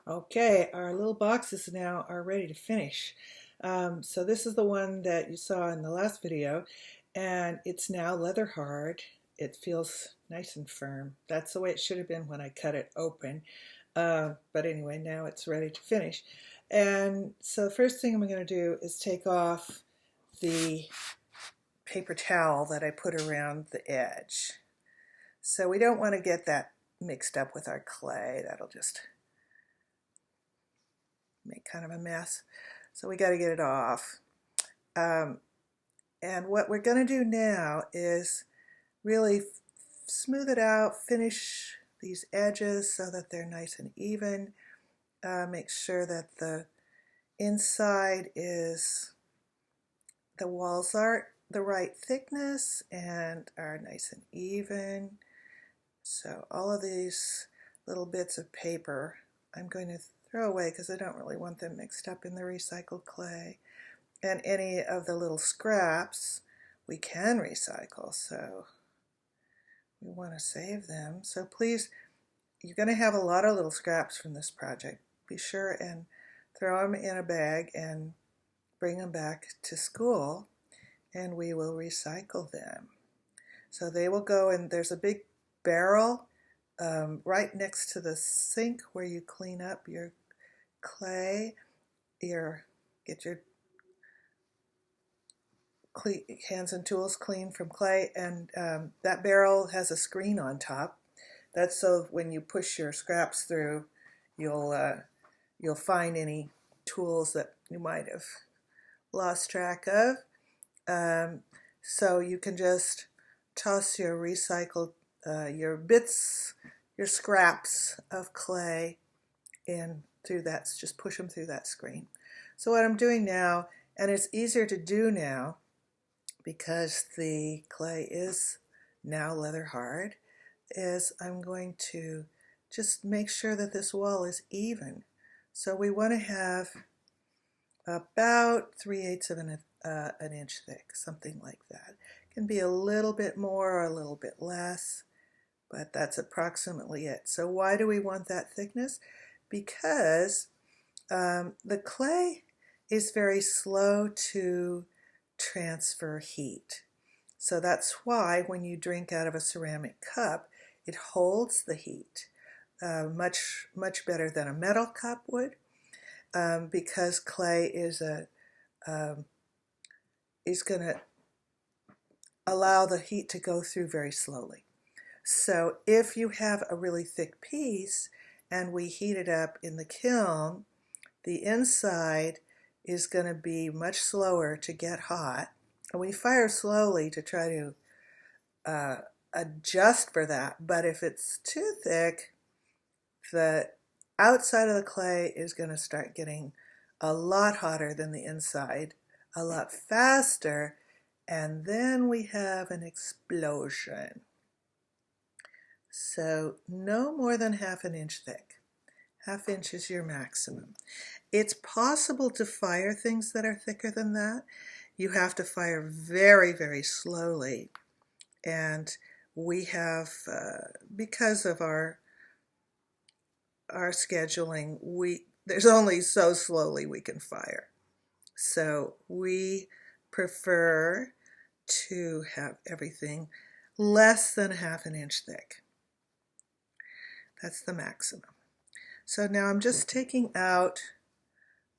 Okay, our little boxes now are ready to finish. So this is the one that you saw in the last video, and it's now leather hard. It feels nice and firm. That's the way it should have been when I cut it open. But anyway, now it's ready to finish. And so the first thing I'm going to do is take off the paper towel that I put around the edge. So we don't want to get that mixed up with our clay. That'll just make kind of a mess. So we got to get it off. Um, and what we're going to do now is really smooth it out, finish these edges so that they're nice and even. Make sure that the inside is, the walls are the right thickness and are nice and even. So all of these little bits of paper I'm going to throw away because I don't really want them mixed up in the recycled clay. And any of the little scraps we can recycle, so we want to save them. So please, you're going to have a lot of little scraps from this project. Be sure and throw them in a bag and bring them back to school, and we will recycle them. So they will go in, there's a big barrel right next to the sink where you clean up your clay, get your hands and tools clean from clay, and that barrel has a screen on top. That's so when you push your scraps through, you'll find any tools that you might have lost track of. So you can just toss your recycled, your bits, your scraps of clay in through that, just push them through that screen. So what I'm doing now, and it's easier to do now because the clay is now leather hard, is I'm going to just make sure that this wall is even. So we want to have about 3/8 of an inch thick, something like that. It can be a little bit more or a little bit less, but that's approximately it. So why do we want that thickness? Because the clay is very slow to transfer heat. So that's why when you drink out of a ceramic cup, it holds the heat much better than a metal cup would, because clay is going to allow the heat to go through very slowly. So if you have a really thick piece and we heat it up in the kiln, the inside is going to be much slower to get hot. And we fire slowly to try to adjust for that. But if it's too thick, the outside of the clay is going to start getting a lot hotter than the inside, a lot faster, and then we have an explosion. So no more than 1/2 inch thick. 1/2 inch is your maximum. It's possible to fire things that are thicker than that. You have to fire very, very slowly. And we have, because of our scheduling, there's only so slowly we can fire. So we prefer to have everything less than 1/2 inch thick. That's the maximum. So now I'm just taking out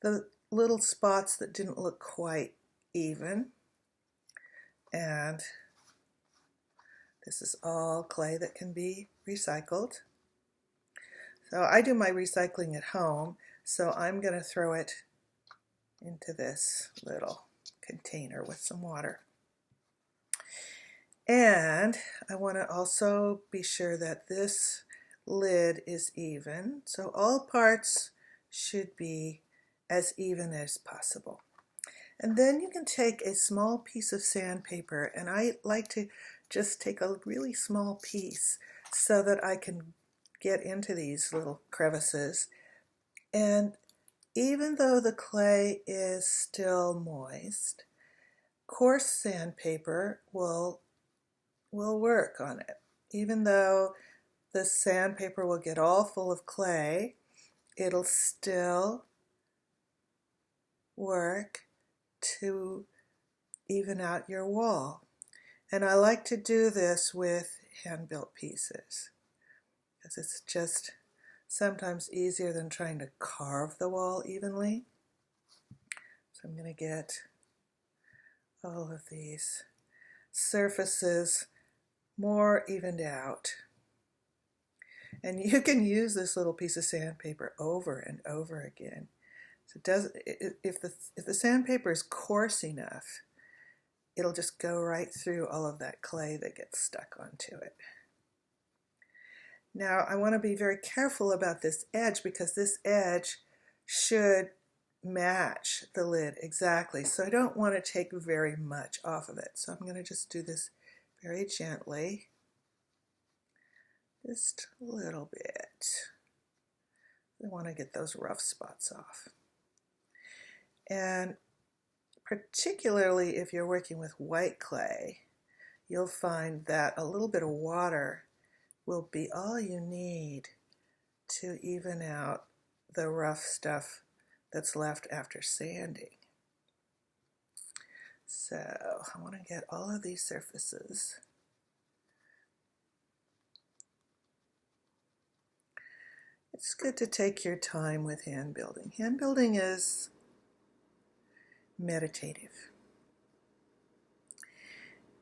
the little spots that didn't look quite even. And this is all clay that can be recycled. So I do my recycling at home, so I'm going to throw it into this little container with some water. And I want to also be sure that this lid is even, so all parts should be as even as possible. And then you can take a small piece of sandpaper, and I like to just take a really small piece so that I can get into these little crevices. And even though the clay is still moist, coarse sandpaper will work on it. Even though the sandpaper will get all full of clay, it'll still work to even out your wall. And I like to do this with hand-built pieces because it's just sometimes easier than trying to carve the wall evenly. So I'm going to get all of these surfaces more evened out. And you can use this little piece of sandpaper over and over again. So if the sandpaper is coarse enough, it'll just go right through all of that clay that gets stuck onto it. Now I want to be very careful about this edge because this edge should match the lid exactly. So I don't want to take very much off of it. So I'm going to just do this very gently. Just a little bit. I want to get those rough spots off. And particularly if you're working with white clay, you'll find that a little bit of water will be all you need to even out the rough stuff that's left after sanding. So I want to get all of these surfaces. It's good to take your time with hand building. Hand building is meditative.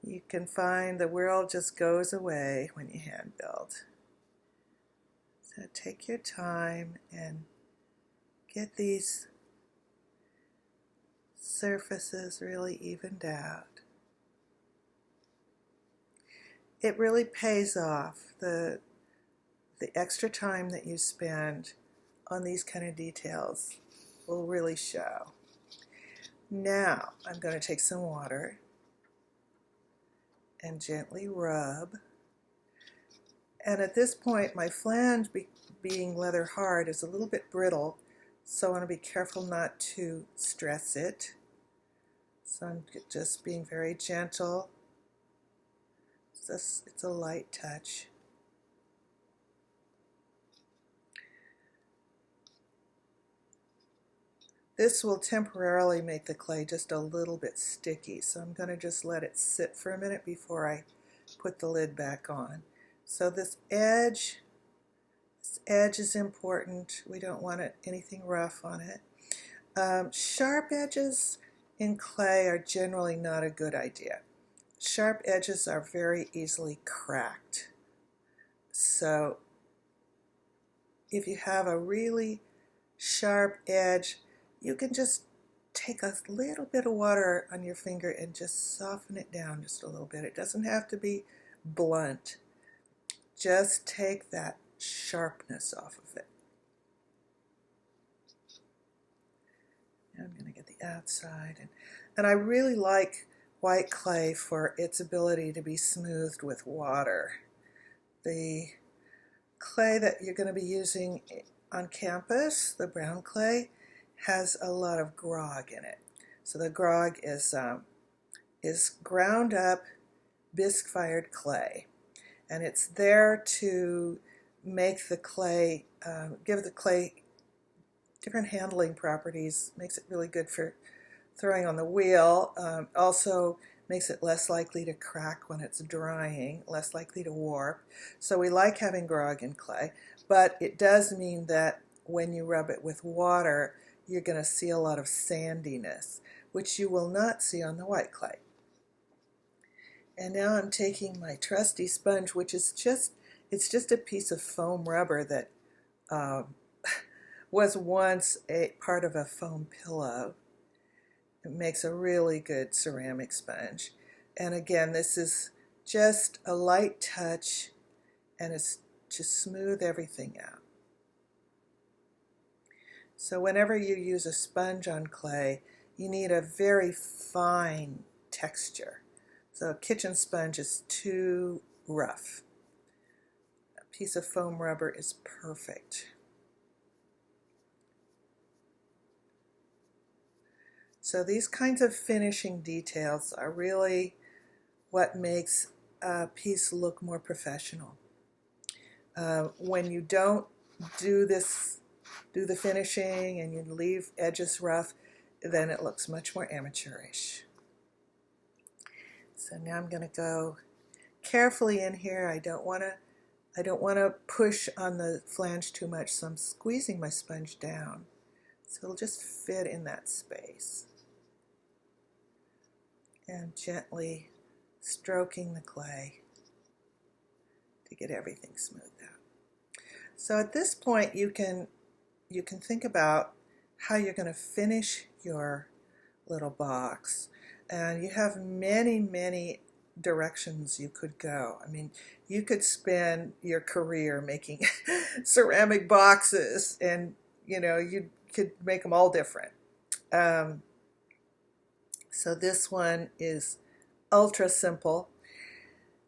You can find the world just goes away when you hand build. So take your time and get these surfaces really evened out. It really pays off. The extra time that you spend on these kind of details will really show. Now I'm going to take some water and gently rub. And at this point my flange being leather hard is a little bit brittle, so I want to be careful not to stress it. So I'm just being very gentle. It's a light touch. This will temporarily make the clay just a little bit sticky, so I'm going to just let it sit for a minute before I put the lid back on. So this edge is important. We don't want anything rough on it. Sharp edges in clay are generally not a good idea. Sharp edges are very easily cracked. So if you have a really sharp edge, you can just take a little bit of water on your finger and just soften it down just a little bit. It doesn't have to be blunt. Just take that sharpness off of it. Now I'm going to get the outside. And I really like white clay for its ability to be smoothed with water. The clay that you're going to be using on campus, the brown clay, has a lot of grog in it. So the grog is ground up bisque-fired clay, and it's there to make the clay, give the clay different handling properties, makes it really good for throwing on the wheel, also makes it less likely to crack when it's drying, less likely to warp. So we like having grog in clay, but it does mean that when you rub it with water, you're going to see a lot of sandiness, which you will not see on the white clay. And now I'm taking my trusty sponge, which is it's just a piece of foam rubber that was once a part of a foam pillow. It makes a really good ceramic sponge. And again, this is just a light touch, and it's to smooth everything out. So whenever you use a sponge on clay, you need a very fine texture. So a kitchen sponge is too rough. A piece of foam rubber is perfect. So these kinds of finishing details are really what makes a piece look more professional. When you don't do do the finishing and you leave edges rough, then it looks much more amateurish. So now I'm going to go carefully in here. I don't want to push on the flange too much, so I'm squeezing my sponge down so it'll just fit in that space. And gently stroking the clay to get everything smoothed out. So at this point you can think about how you're going to finish your little box, and you have many directions you could go. I mean, you could spend your career making ceramic boxes, and you could make them all different. So this one is ultra simple,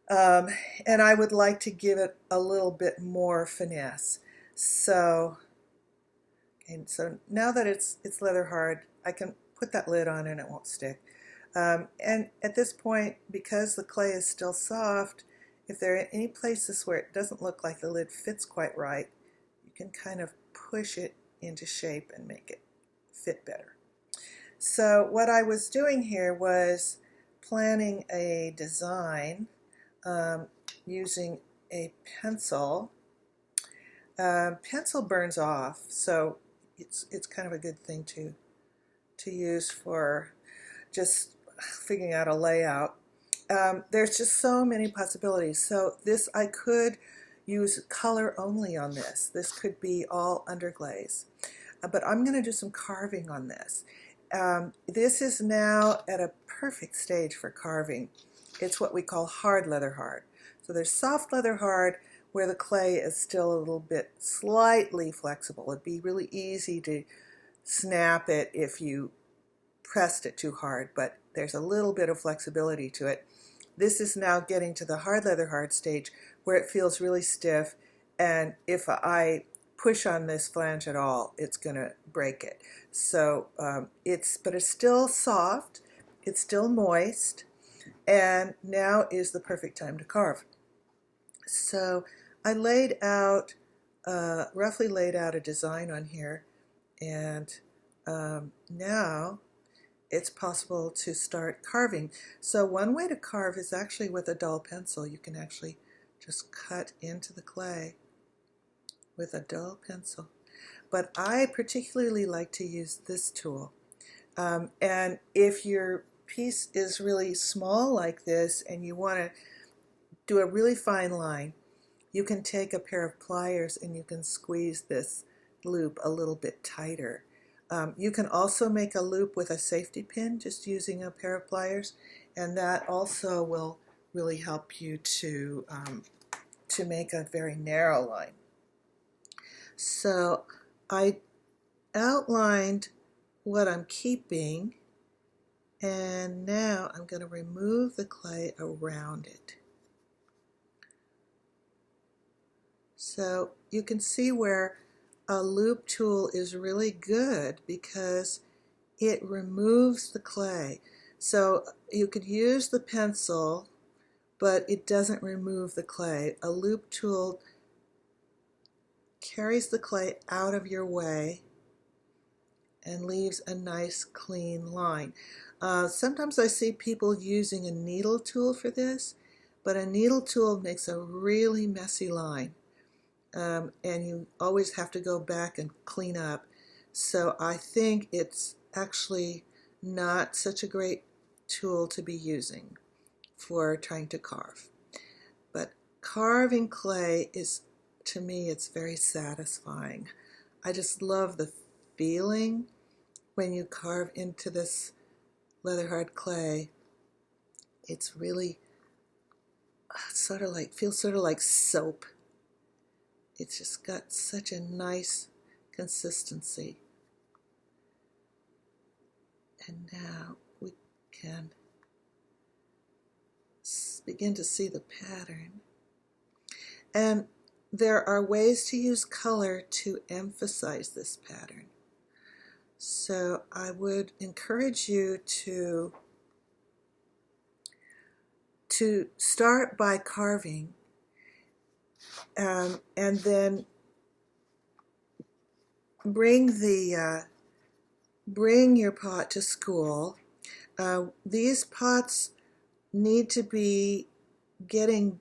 and I would like to give it a little bit more finesse. So now that it's leather hard, I can put that lid on and it won't stick. And at this point, because the clay is still soft, if there are any places where it doesn't look like the lid fits quite right, you can kind of push it into shape and make it fit better. So what I was doing here was planning a design using a pencil. Pencil burns off, so it's kind of a good thing to use for just figuring out a layout. There's just so many possibilities. So this, I could use color only on this. This could be all underglaze. But I'm going to do some carving on this. This is now at a perfect stage for carving. It's what we call hard leather hard. So there's soft leather hard where the clay is still a little bit slightly flexible. It'd be really easy to snap it if you pressed it too hard, but there's a little bit of flexibility to it. This is now getting to the hard leather hard stage where it feels really stiff, and if I push on this flange at all, it's going to break it. So but it's still soft, it's still moist, and now is the perfect time to carve. So I roughly laid out a design on here, and now it's possible to start carving. So one way to carve is actually with a dull pencil. You can actually just cut into the clay with a dull pencil. But I particularly like to use this tool. And if your piece is really small like this and you want to do a really fine line, you can take a pair of pliers and you can squeeze this loop a little bit tighter. You can also make a loop with a safety pin just using a pair of pliers, and that also will really help you to make a very narrow line. So I outlined what I'm keeping, and now I'm going to remove the clay around it. So you can see where a loop tool is really good because it removes the clay. So you could use the pencil, but it doesn't remove the clay. A loop tool carries the clay out of your way and leaves a nice clean line. Sometimes I see people using a needle tool for this, but a needle tool makes a really messy line. And you always have to go back and clean up. So I think it's actually not such a great tool to be using for trying to carve. But carving clay is, to me, it's very satisfying. I just love the feeling when you carve into this leather hard clay. It's really feels sort of like soap. It's just got such a nice consistency. And now we can begin to see the pattern. And there are ways to use color to emphasize this pattern. So I would encourage you to start by carving, and then bring your pot to school. These pots need to be getting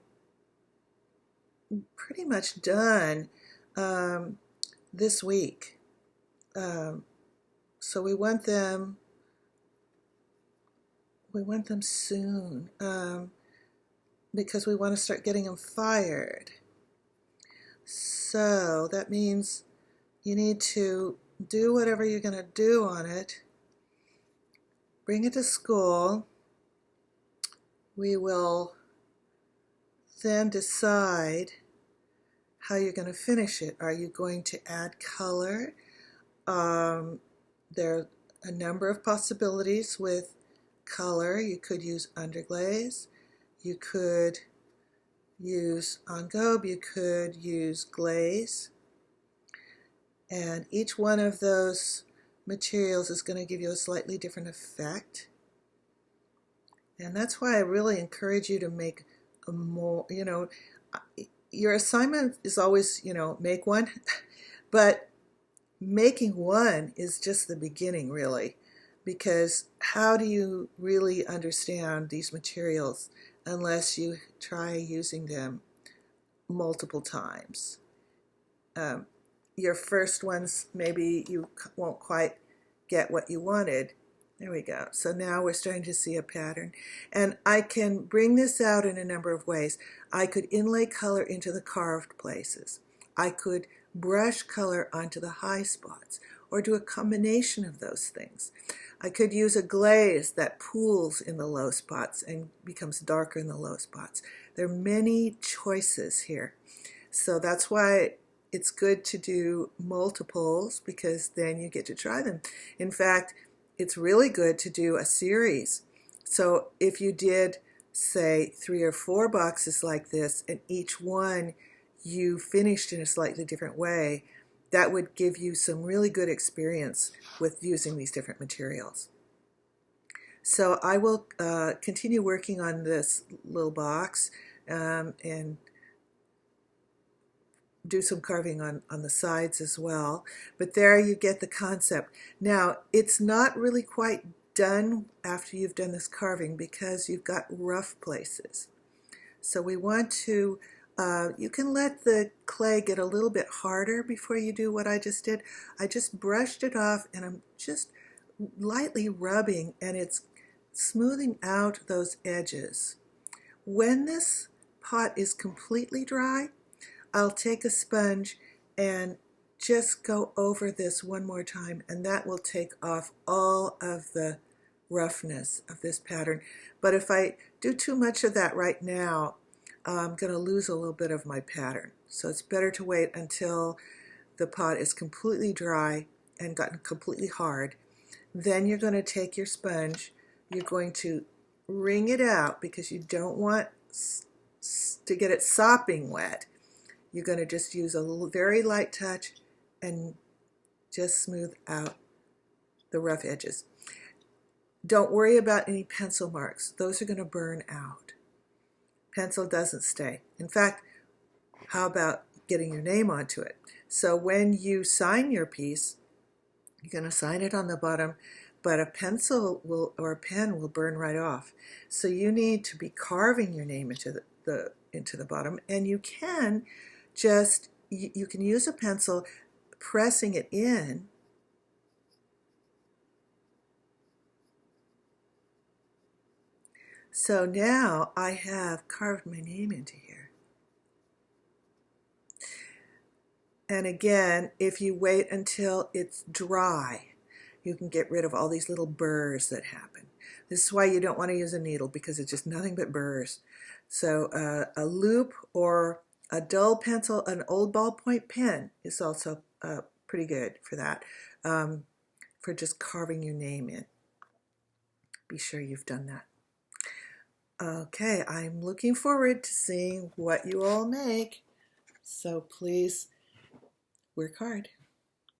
pretty much done this week. So we want them soon because we want to start getting them fired. So that means you need to do whatever you're going to do on it. Bring it to school. We will then decide how you're going to finish it. Are you going to add color? There are a number of possibilities with color. You could use underglaze. You could use engobe. You could use glaze. And each one of those materials is going to give you a slightly different effect. And that's why I really encourage you to make a more, your assignment is always, make one, but making one is just the beginning, really, because how do you really understand these materials unless you try using them multiple times? Your first ones, maybe you won't quite get what you wanted. There we go. So now we're starting to see a pattern. And I can bring this out in a number of ways. I could inlay color into the carved places. I could brush color onto the high spots, or do a combination of those things. I could use a glaze that pools in the low spots and becomes darker in the low spots. There are many choices here. So that's why it's good to do multiples, because then you get to try them. In fact, it's really good to do a series. So if you did, say, 3 or 4 boxes like this, and each one you finished in a slightly different way, that would give you some really good experience with using these different materials. So I will continue working on this little box and do some carving on the sides as well. But there you get the concept. Now, it's not really quite done after you've done this carving because you've got rough places. So we want to, you can let the clay get a little bit harder before you do what I just did. I just brushed it off and I'm just lightly rubbing, and it's smoothing out those edges. When this pot is completely dry, I'll take a sponge and just go over this one more time, and that will take off all of the roughness of this pattern. But if I do too much of that right now, I'm going to lose a little bit of my pattern. So it's better to wait until the pot is completely dry and gotten completely hard. Then you're going to take your sponge, you're going to wring it out because you don't want to get it sopping wet. You're going to just use a little very light touch and just smooth out the rough edges. Don't worry about any pencil marks. Those are going to burn out. Pencil doesn't stay. In fact, how about getting your name onto it? So when you sign your piece, you're going to sign it on the bottom, but a pencil will, or a pen will burn right off. So you need to be carving your name into the bottom, and you can just, you can use a pencil, pressing it in. So now I have carved my name into here. And again, if you wait until it's dry, you can get rid of all these little burrs that happen. This is why you don't want to use a needle, because it's just nothing but burrs. So a loop or a dull pencil, an old ballpoint pen is also pretty good for that, for just carving your name in. Be sure you've done that. Okay, I'm looking forward to seeing what you all make. So please work hard.